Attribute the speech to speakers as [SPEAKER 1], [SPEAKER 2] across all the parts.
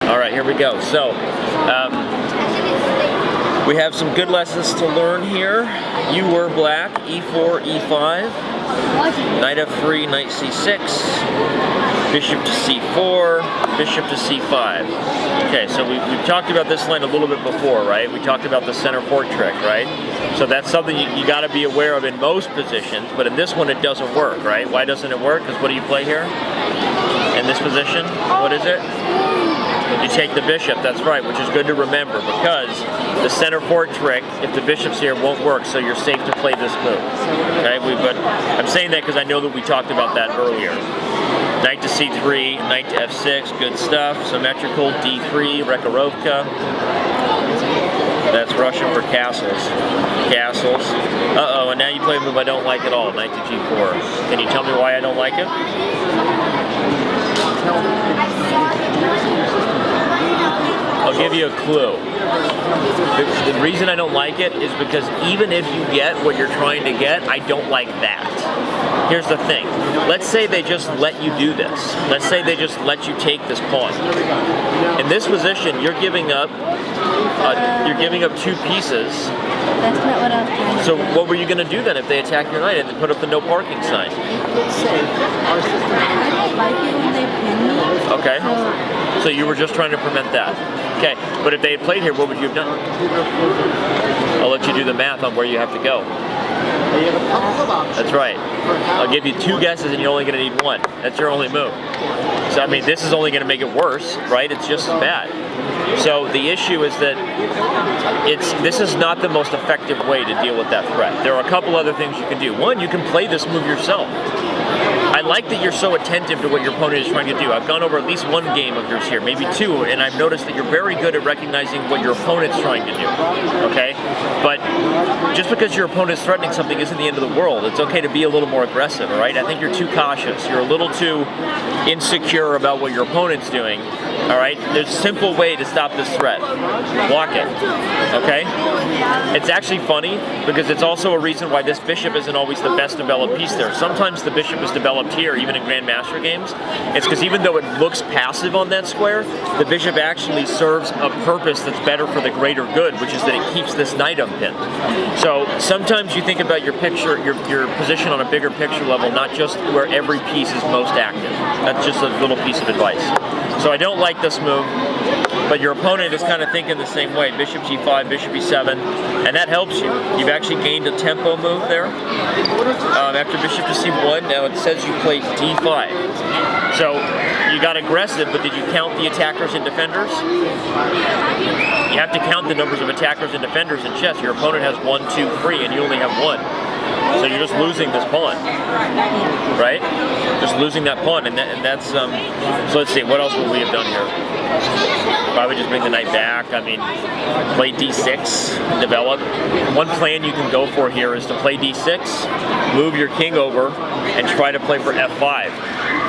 [SPEAKER 1] All right, here we go. So, we have some good lessons to learn here. You were black, e4, e5, knight f3, knight c6, bishop to c4, bishop to c5. Okay, so we've talked about this line a little bit before, right? We talked about the center fort trick, right? So that's something you got to be aware of in most positions, but in this one it doesn't work, right? Why doesn't it work? Because what do you play here? In this position, what is it? You take the bishop, that's right, which is good to remember because the center fort trick, if the bishop's here, won't work, so you're safe to play this move. Okay, but I'm saying that because I know that we talked about that earlier. Knight to c3, knight to f6, good stuff. Symmetrical, d3, Rekharovka. That's Russian for castles. Castles. Uh-oh, and now you play a move I don't like at all, knight to g4. Can you tell me why I don't like it? I'll give you a clue. The reason I don't like it is because even if you get what you're trying to get, I don't like that. Here's the thing. Let's say they just let you do this. Let's say they just let you take this pawn. In this position, you're giving up two pieces.
[SPEAKER 2] That's not what I was trying to
[SPEAKER 1] So
[SPEAKER 2] do.
[SPEAKER 1] what were you going to do then if they attack your knight and put up the no parking sign?
[SPEAKER 2] I don't like it when they pin me.
[SPEAKER 1] Okay. So you were just trying to prevent that. Okay. But if they had played here, what would you have done? I'll let you do the math on where you have to go. That's right. I'll give you two guesses and you're only going to need one. That's your only move. So I mean, this is only going to make it worse, right? It's just as bad. So the issue is that this is not the most effective way to deal with that threat. There are a couple other things you can do. One, you can play this move yourself. I like that you're so attentive to what your opponent is trying to do. I've gone over at least one game of yours here, maybe two, and I've noticed that you're very good at recognizing what your opponent's trying to do, okay? But just because your opponent's threatening something isn't the end of the world. It's okay to be a little more aggressive, all right? I think you're too cautious. You're a little too insecure about what your opponent's doing, all right? There's a simple way to stop this threat. Block it, okay? It's actually funny because it's also a reason why this bishop isn't always the best developed piece there. Sometimes the bishop is developed here, even in Grandmaster games. It's because even though it looks passive on that square, the bishop actually serves a purpose that's better for the greater good, which is that it keeps this knight unpinned. So sometimes you think about your picture, your position on a bigger picture level, not just where every piece is most active. That's just a little piece of advice. So I don't like this move, but your opponent is kind of thinking the same way. Bishop g5, bishop e7, and that helps you. You've actually gained a tempo move there. After bishop to c1, now it says you play d5. So you got aggressive, but did you count the attackers and defenders? You have to count the numbers of attackers and defenders in chess. Your opponent has 1, 2, 3, and you only have 1. So you're just losing this pawn, right? Just losing that pawn, and that's, so let's see, what else would we have done here? Probably just bring the knight back. I mean, play d6, develop. One plan you can go for here is to play d6, move your king over, and try to play for f5.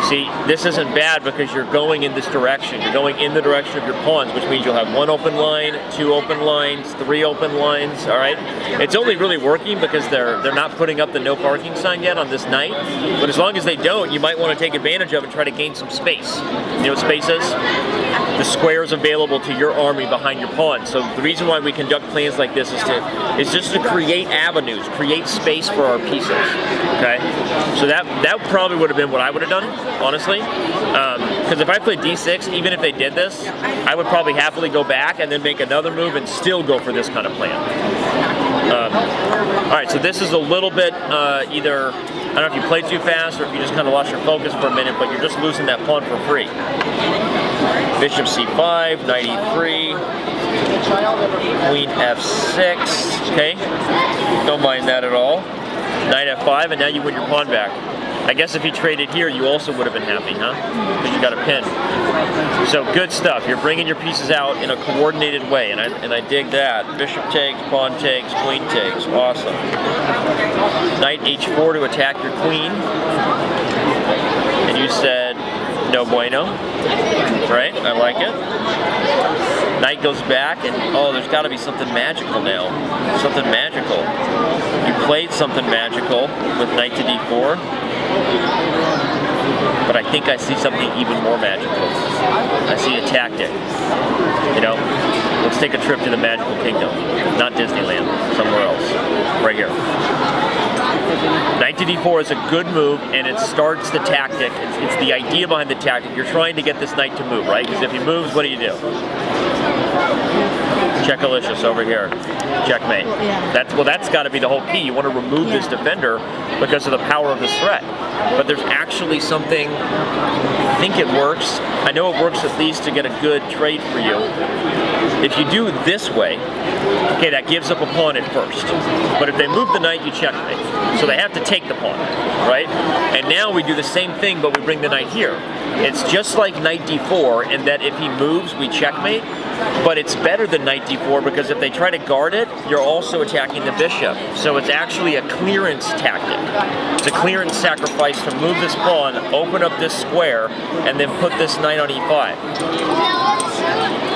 [SPEAKER 1] See, this isn't bad because you're going in this direction. You're going in the direction of your pawns, which means you'll have 1 open line, 2 open lines, 3 open lines, all right? It's only really working because they're not putting up the no parking sign yet on this knight, but as long as they don't, you might want to take advantage of it and try to gain some space. You know what space is? The squares available to your army behind your pawn. So the reason why we conduct plans like this is just to create avenues, create space for our pieces, okay? So that probably would have been what I would have done, honestly. Because if I played d6, even if they did this, I would probably happily go back and then make another move and still go for this kind of plan. All right, so this is a little bit either, I don't know if you played too fast or if you just kind of lost your focus for a minute, but you're just losing that pawn for free. Bishop c5, knight e3, queen f6, okay? Don't mind that at all. Knight f5, and now you win your pawn back. I guess if he traded here, you also would have been happy, huh? Because you got a pin. So good stuff. You're bringing your pieces out in a coordinated way, and I dig that. Bishop takes, pawn takes, queen takes. Awesome. Knight h4 to attack your queen. And you said no bueno, right? I like it. Knight goes back, and oh, there's got to be something magical now. Something magical. You played something magical with knight to d4. But I think I see something even more magical. I see a tactic. You know, let's take a trip to the magical kingdom, not Disneyland, somewhere else, right here. Knight to d4 is a good move, and it starts the tactic. It's the idea behind the tactic. You're trying to get this knight to move, right? Because if he moves, what do you do? Checkalicious over here. Checkmate. That's got to be the whole key. You want to remove this defender because of the power of this threat. But there's actually something, I think it works. I know it works at least to get a good trade for you. If you do this way, okay, that gives up a pawn at first. But if they move the knight, you checkmate. So they have to take the pawn, right? And now we do the same thing, but we bring the knight here. It's just like knight d4 in that if he moves, we checkmate. But it's better than knight d4 because if they try to guard it, you're also attacking the bishop. So it's actually a clearance tactic. It's a clearance sacrifice to move this pawn, open up this square, and then put this knight on e5.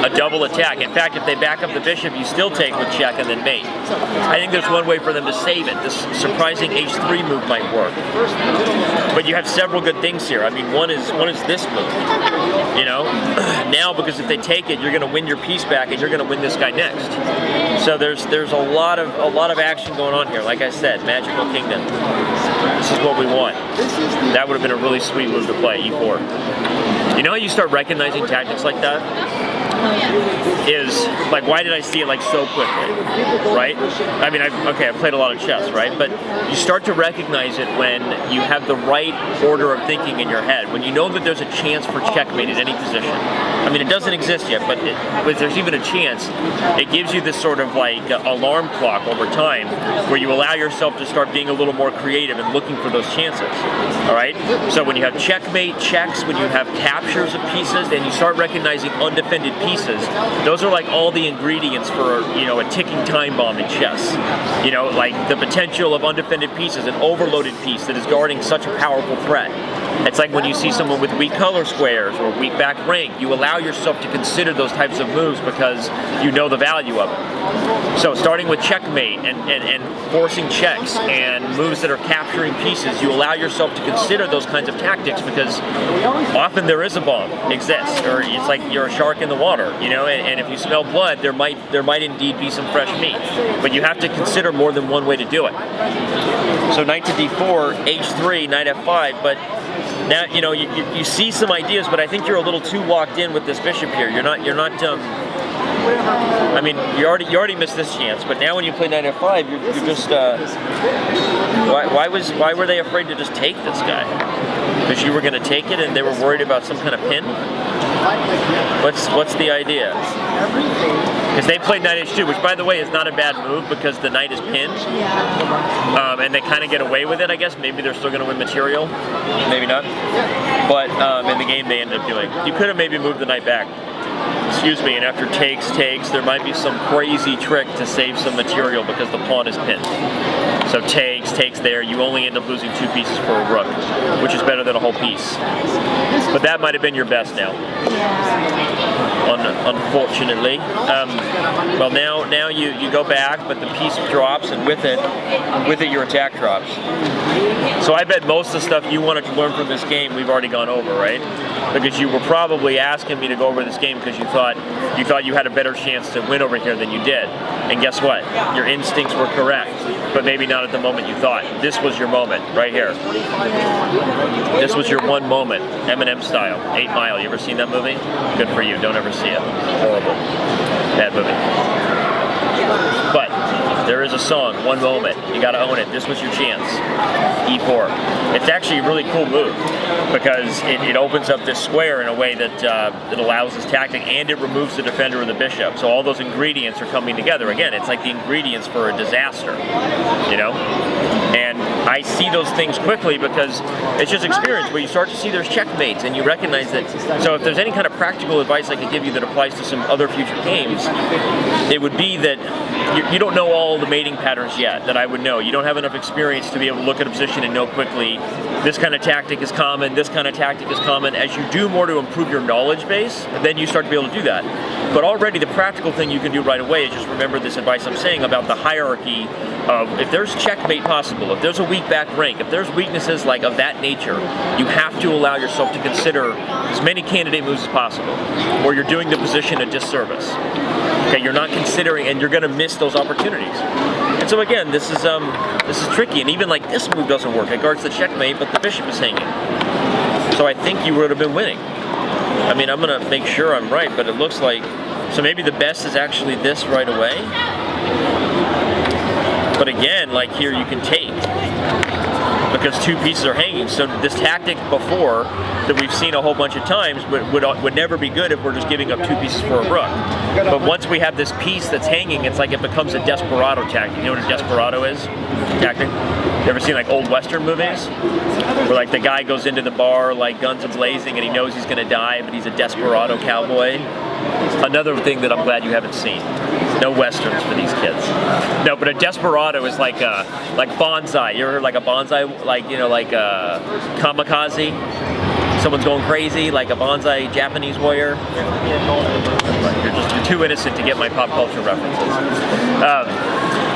[SPEAKER 1] A double attack. In fact, if they back up the bishop, you still take with check and then mate. I think there's one way for them to save it. This surprising h3 move might work. But you have several good things here. I mean, one is this move. You know, now because if they take it, you're going to win your piece back, and you're going to win this guy next. So there's a lot of action going on here. Like I said, magical kingdom. This is what we want. That would have been a really sweet move to play, e4. You know how you start recognizing tactics like that? Is like, why did I see it like so quickly, right? I mean, I've played a lot of chess, right? But you start to recognize it when you have the right order of thinking in your head, when you know that there's a chance for checkmate at any position. I mean, it doesn't exist yet, but if there's even a chance, it gives you this sort of like alarm clock over time where you allow yourself to start being a little more creative and looking for those chances, all right? So when you have checkmate, checks, when you have captures of pieces, then you start recognizing undefended pieces. Those are like all the ingredients for, you know, a ticking time bomb in chess. You know, like the potential of undefended pieces, an overloaded piece that is guarding such a powerful threat. It's like when you see someone with weak color squares or weak back rank, you allow yourself to consider those types of moves because you know the value of it. So starting with checkmate and forcing checks and moves that are capturing pieces, you allow yourself to consider those kinds of tactics because often there is a bomb exists, or it's like you're a shark in the water, you know, and if you smell blood, there might indeed be some fresh meat. But you have to consider more than one way to do it. So knight to d4, h3, knight f5, but now, you know, you see some ideas, but I think you're a little too locked in with this bishop here. You're not. I mean, you already missed this chance, but now when you play knight f5, you're just. Why were they afraid to just take this guy? Because you were going to take it, and they were worried about some kind of pin. What's the idea? Because they played knight h2, which by the way is not a bad move because the knight is pinned, and they kind of get away with it. I guess maybe they're still going to win material, maybe not. But in the game they ended up doing. You could have maybe moved the knight back. Excuse me, and after takes, there might be some crazy trick to save some material because the pawn is pinned. So takes there, you only end up losing 2 pieces for a rook, which is better than a whole piece. But that might have been your best now. Unfortunately. Well, now you go back, but the piece drops, and with it your attack drops. So I bet most of the stuff you wanted to learn from this game we've already gone over, right? Because you were probably asking me to go over this game because you thought you had a better chance to win over here than you did. And guess what? Your instincts were correct, but maybe not at the moment you thought. This was your moment, right here. This was your one moment, Eminem style, 8 Mile. You ever seen that movie? Good for you. Don't ever see it. Horrible. Bad movie. But there is a song, One Moment. You got to own it. This was your chance. E4. It's actually a really cool move because it opens up this square in a way that it allows this tactic, and it removes the defender of the bishop. So all those ingredients are coming together. Again, it's like the ingredients for a disaster, you know? And I see those things quickly because it's just experience where you start to see there's checkmates and you recognize that. So if there's any kind of practical advice I could give you that applies to some other future games, it would be that you don't know all the mating patterns yet that I would know. You don't have enough experience to be able to look at a position and know quickly this kind of tactic is common, this kind of tactic is common. As you do more to improve your knowledge base, then you start to be able to do that. But already the practical thing you can do right away is just remember this advice I'm saying about the hierarchy of if there's checkmate possible, if there's a weak back rank, if there's weaknesses like of that nature, you have to allow yourself to consider as many candidate moves as possible, or you're doing the position a disservice. Okay, you're not considering, and you're going to miss those opportunities. And so again, this is tricky, and even like this move doesn't work. It guards the checkmate, but the bishop is hanging. So I think you would have been winning. I mean, I'm going to make sure I'm right, but it looks like, so maybe the best is actually this right away. But again, like here you can take, because two pieces are hanging. So this tactic before that we've seen a whole bunch of times would never be good if we're just giving up two pieces for a rook. But once we have this piece that's hanging, it's like it becomes a desperado tactic. You know what a desperado is? Tactic? You ever seen like old Western movies? Where like the guy goes into the bar like guns a-blazing and he knows he's gonna die, but he's a desperado cowboy. Another thing that I'm glad you haven't seen. No Westerns for these kids. No, but a desperado is like bonsai. You ever heard like a bonsai, like, you know, like a kamikaze? Someone's going crazy, like a bonsai Japanese warrior. You're too innocent to get my pop culture references.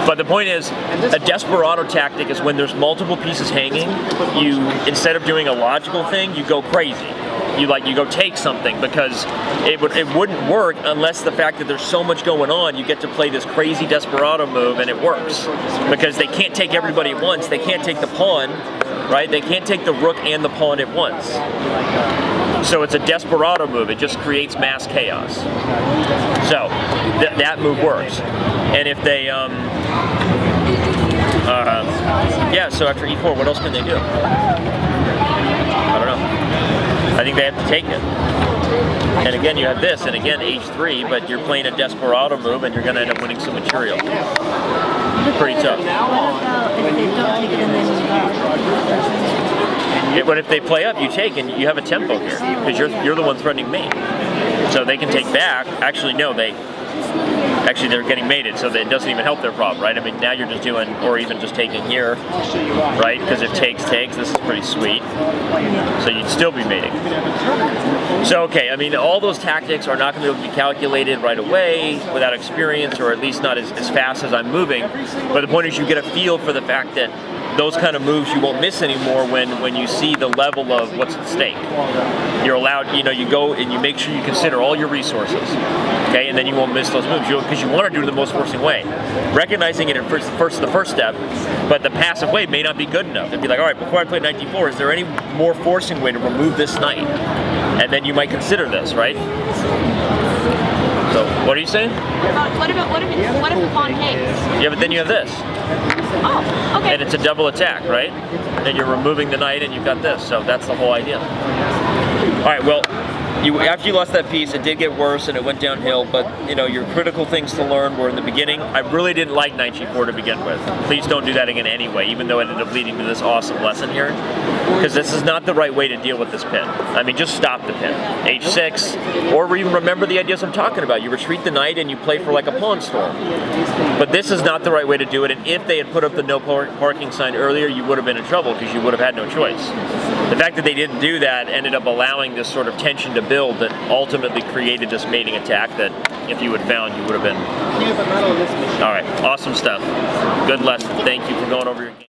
[SPEAKER 1] But the point is, a desperado tactic is when there's multiple pieces hanging, you, instead of doing a logical thing, you go crazy. You go take something, because it wouldn't work unless the fact that there's so much going on, you get to play this crazy desperado move and it works. Because they can't take everybody at once, they can't take the pawn, right? They can't take the rook and the pawn at once. So it's a desperado move, it just creates mass chaos. So that move works. And if they, yeah, so after e4, what else can they do? I don't know. I think they have to take it. And again, you have this, and again, h3, but you're playing a desperado move, and you're going to end up winning some material. Pretty tough.
[SPEAKER 2] What about if they don't take it and then move up?
[SPEAKER 1] But if they play up, you take, and you have a tempo here, because you're the one threatening mate. So they can take back. Actually, no, they're getting mated, so that it doesn't even help their problem, right? I mean, now you're just doing, or even just taking here, right? Because if takes, this is pretty sweet. So you'd still be mating. So, okay, I mean, all those tactics are not going to be able to be calculated right away without experience, or at least not as fast as I'm moving. But the point is you get a feel for the fact that those kind of moves you won't miss anymore when you see the level of what's at stake. You're allowed, you go and you make sure you consider all your resources, okay, and then you won't miss those moves because you want to do it the most forcing way. Recognizing it at the first step, but the passive way may not be good enough. It'd be like, all right, before I play knight d4, is there any more forcing way to remove this knight? And then you might consider this, right? So, what are you saying?
[SPEAKER 3] What if the pawn takes?
[SPEAKER 1] Yeah, but then you have this.
[SPEAKER 3] Oh, okay.
[SPEAKER 1] And it's a double attack, right? And you're removing the knight and you've got this, so that's the whole idea. Alright, well, after you lost that piece, it did get worse and it went downhill, but your critical things to learn were in the beginning. I really didn't like knight g4 to begin with. Please don't do that again anyway, even though it ended up leading to this awesome lesson here. Because this is not the right way to deal with this pin. I mean, just stop the pin. h6, or even remember the ideas I'm talking about. You retreat the knight and you play for like a pawn storm. But this is not the right way to do it, and if they had put up the no parking sign earlier, you would have been in trouble because you would have had no choice. The fact that they didn't do that ended up allowing this sort of tension to build that ultimately created this mating attack that if you had found, you would have been. All right, awesome stuff. Good lesson. Thank you for going over your game.